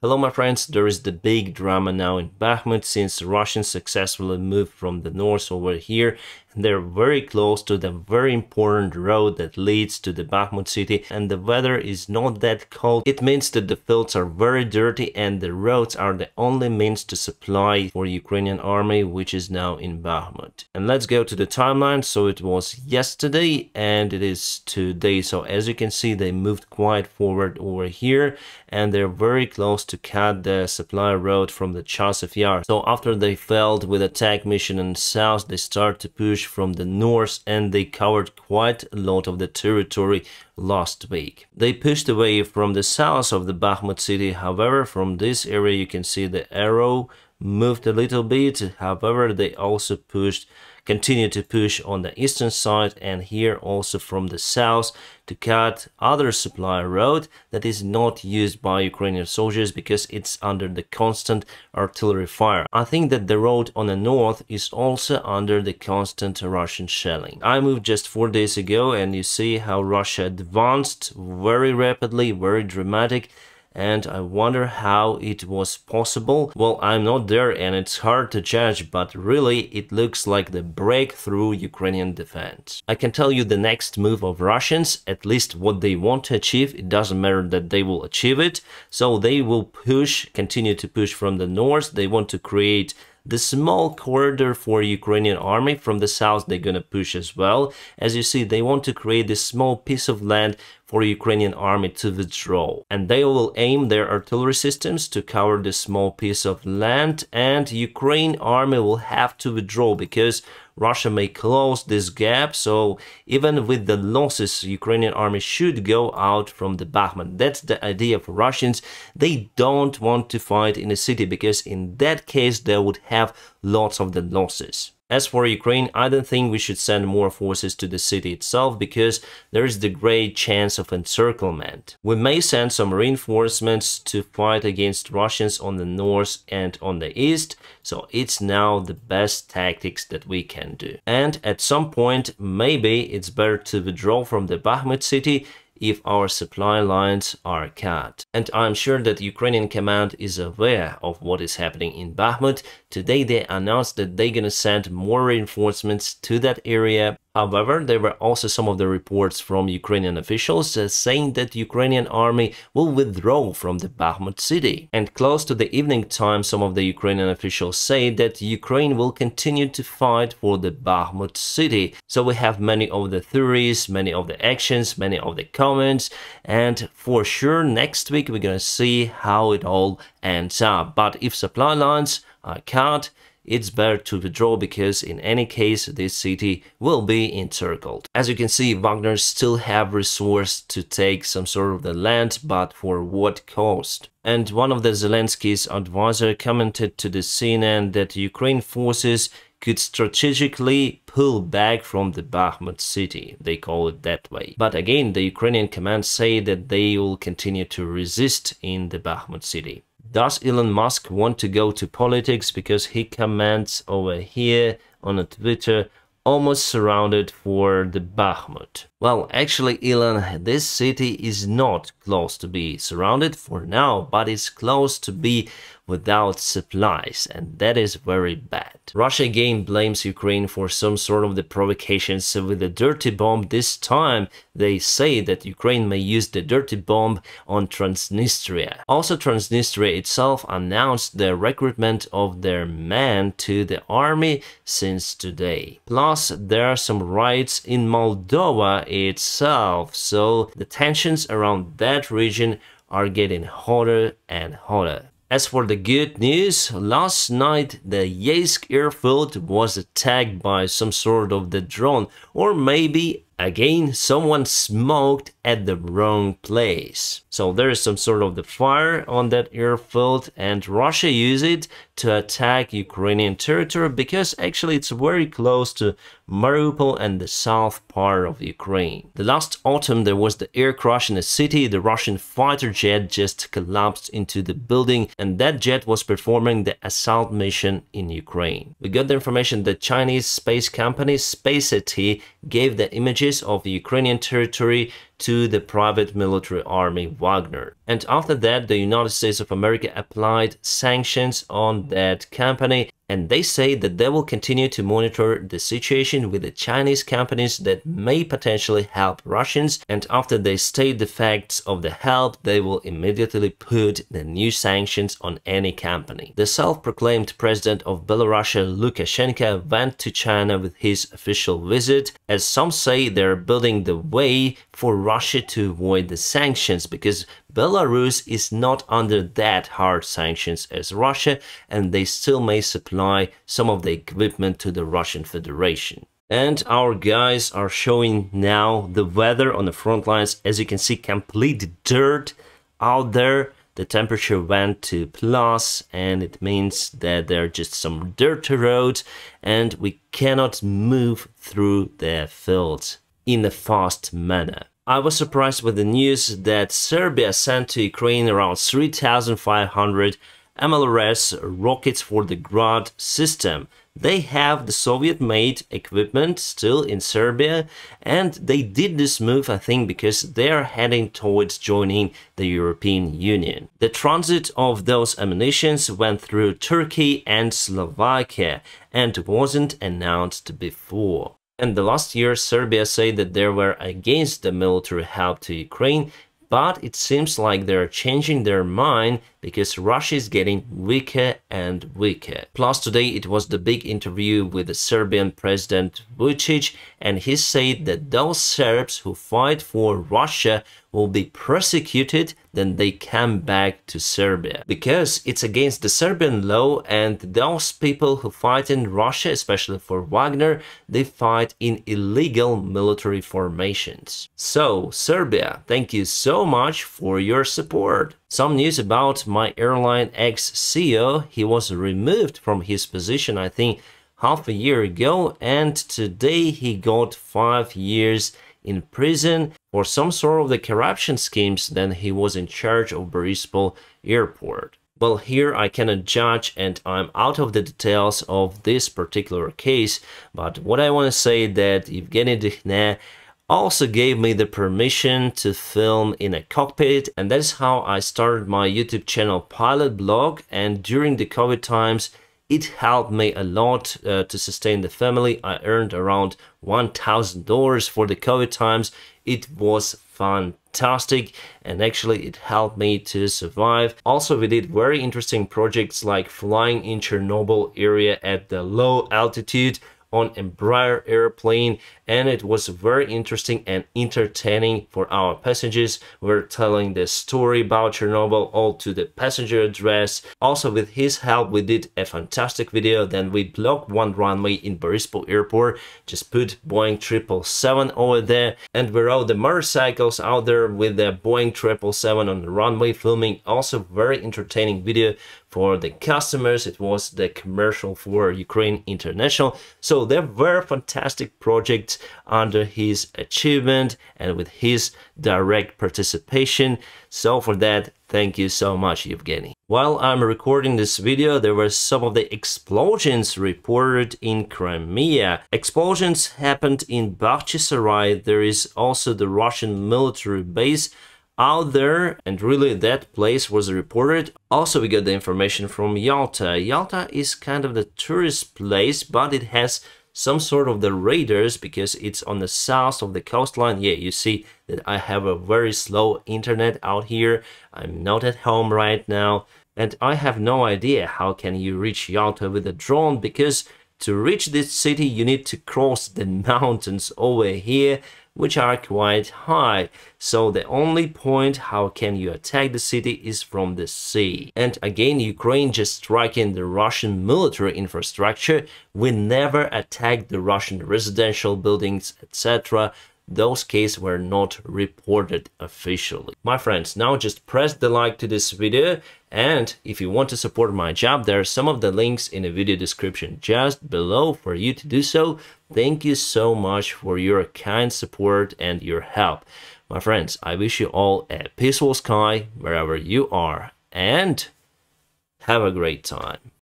Hello my friends, there is the big drama now in Bakhmut since the Russians successfully moved from the north over here and they're very close to the very important road that leads to the Bakhmut city, and the weather is not that cold. It means that the fields are very dirty and the roads are the only means to supply for Ukrainian army, which is now in Bakhmut. And let's go to the timeline. So it was yesterday and it is today. So as you can see, they moved quite forward over here and they're very close to cut the supply road from the Chasiv Yar. So after they failed with attack mission in the south, they start to push from the north and they covered quite a lot of the territory last week. They pushed away from the south of the Bakhmut city. However, from this area you can see the arrow moved a little bit. However, they also continue to push on the eastern side and here also from the south to cut other supply road that is not used by Ukrainian soldiers because it's under the constant artillery fire. I think that the road on the north is also under the constant Russian shelling. I moved just 4 days ago and you see how Russia advanced very rapidly, very dramatic. And I wonder how it was possible. Well, I'm not there and it's hard to judge, but really it looks like the breakthrough Ukrainian defense. I can tell you the next move of Russians, at least what they want to achieve, it doesn't matter that they will achieve it. So they will continue to push from the north. They want to create the small corridor for Ukrainian army. From the south they're gonna push as well. As you see, they want to create this small piece of land for Ukrainian army to withdraw, and they will aim their artillery systems to cover this small piece of land, and Ukraine army will have to withdraw because Russia may close this gap. So even with the losses, Ukrainian army should go out from the Bakhmut. That's the idea for Russians. They don't want to fight in a city because in that case they would have lots of the losses. As for Ukraine, I don't think we should send more forces to the city itself because there is the great chance of encirclement. We may send some reinforcements to fight against Russians on the north and on the east, so it's now the best tactics that we can do. And at some point, maybe it's better to withdraw from the Bakhmut city if our supply lines are cut. And I'm sure that Ukrainian command is aware of what is happening in Bakhmut. Today they announced that they're gonna send more reinforcements to that area. However, there were also some of the reports from Ukrainian officials saying that Ukrainian army will withdraw from the Bakhmut city. And close to the evening time, some of the Ukrainian officials say that Ukraine will continue to fight for the Bakhmut city. So we have many of the theories, many of the actions, many of the comments, and for sure next week we're gonna see how it all ends up. But if supply lines are cut, it's better to withdraw because in any case this city will be encircled. As you can see, Wagner still have resource to take some sort of the land, but for what cost? And one of the Zelensky's advisor commented to the CNN that Ukraine forces could strategically pull back from the Bakhmut city. They call it that way. But again, the Ukrainian command say that they will continue to resist in the Bakhmut city. Does Elon Musk want to go to politics because he comments over here on Twitter, almost surrounded for the Bakhmut? Well, actually, Elon, this city is not close to be surrounded for now, but it's close to be without supplies, and that is very bad. Russia again blames Ukraine for some sort of the provocations with a dirty bomb. This time they say that Ukraine may use the dirty bomb on Transnistria. Also, Transnistria itself announced the recruitment of their men to the army since today. Plus, there are some riots in Moldova itself, so the tensions around that region are getting hotter and hotter. As for the good news, last night the Yeisk airfield was attacked by some sort of the drone, or maybe again someone smoked at the wrong place. So there is some sort of the fire on that airfield and Russia used it to attack Ukrainian territory because actually it's very close to Mariupol and the south part of Ukraine. The last autumn there was the air crash in the city. The Russian fighter jet just collapsed into the building and that jet was performing the assault mission in Ukraine. We got the information that Chinese space company SpaceX gave the images purchase of Ukrainian territory to the private military army Wagner. And after that, the United States of America applied sanctions on that company, and they say that they will continue to monitor the situation with the Chinese companies that may potentially help Russians, and after they state the facts of the help, they will immediately put the new sanctions on any company. The self-proclaimed president of Belarus, Lukashenko, went to China with his official visit. As some say, they're building the way for Russia to avoid the sanctions, because Belarus is not under that hard sanctions as Russia, and they still may supply some of the equipment to the Russian Federation. And our guys are showing now the weather on the front lines. As you can see, complete dirt out there. The temperature went to plus, and it means that there are just some dirty roads and we cannot move through the fields in a fast manner. I was surprised with the news that Serbia sent to Ukraine around 3,500 MLRS rockets for the Grad system. They have the Soviet-made equipment still in Serbia, and they did this move, I think, because they are heading towards joining the European Union. The transit of those ammunitions went through Turkey and Slovakia and wasn't announced before. And the last year, Serbia said that they were against the military help to Ukraine, but it seems like they're changing their mind because Russia is getting weaker and weaker. Plus today it was the big interview with the Serbian President Vučić, and he said that those Serbs who fight for Russia will be persecuted, then they come back to Serbia. Because it's against the Serbian law, and those people who fight in Russia, especially for Wagner, they fight in illegal military formations. So, Serbia, thank you so much for your support. Some news about my airline ex-CEO. He was removed from his position, I think, half a year ago, and today he got 5 years in prison for some sort of the corruption schemes. Then he was in charge of Borispol airport. Well, here I cannot judge and I'm out of the details of this particular case, but what I want to say that Evgeny Dikhne also gave me the permission to film in a cockpit, and that's how I started my YouTube channel Pilot Blog. And during the COVID times, it helped me a lot to sustain the family. I earned around $1,000 for the COVID times. It was fantastic, and actually it helped me to survive. Also, we did very interesting projects like flying in Chernobyl area at the low altitude on Embraer airplane, and it was very interesting and entertaining for our passengers. We're telling the story about Chernobyl all to the passenger address. Also, with his help, we did a fantastic video. Then we blocked one runway in Borispol airport, just put Boeing 777 over there, and we rode the motorcycles out there with the Boeing 777 on the runway filming. Also, very entertaining video for the customers. It was the commercial for Ukraine International. So there were fantastic projects under his achievement and with his direct participation. So for that, thank you so much, Evgeny. While I'm recording this video, there were some of the explosions reported in Crimea. Explosions happened in Bakhmut. There is also the Russian military base out there, and really that place was reported. Also, we got the information from Yalta. Yalta is kind of the tourist place, but it has some sort of the radars because it's on the south of the coastline. Yeah, you see that I have a very slow internet out here. I'm not at home right now, and I have no idea how can you reach Yalta with a drone, because to reach this city you need to cross the mountains over here, which are quite high. So the only point how can you attack the city is from the sea. And again, Ukraine just striking the Russian military infrastructure. We never attacked the Russian residential buildings, etc. Those cases were not reported officially. My friends, now just press the like to this video, and if you want to support my job, there are some of the links in the video description just below for you to do so. Thank you so much for your kind support and your help. My friends, I wish you all a peaceful sky wherever you are, and have a great time.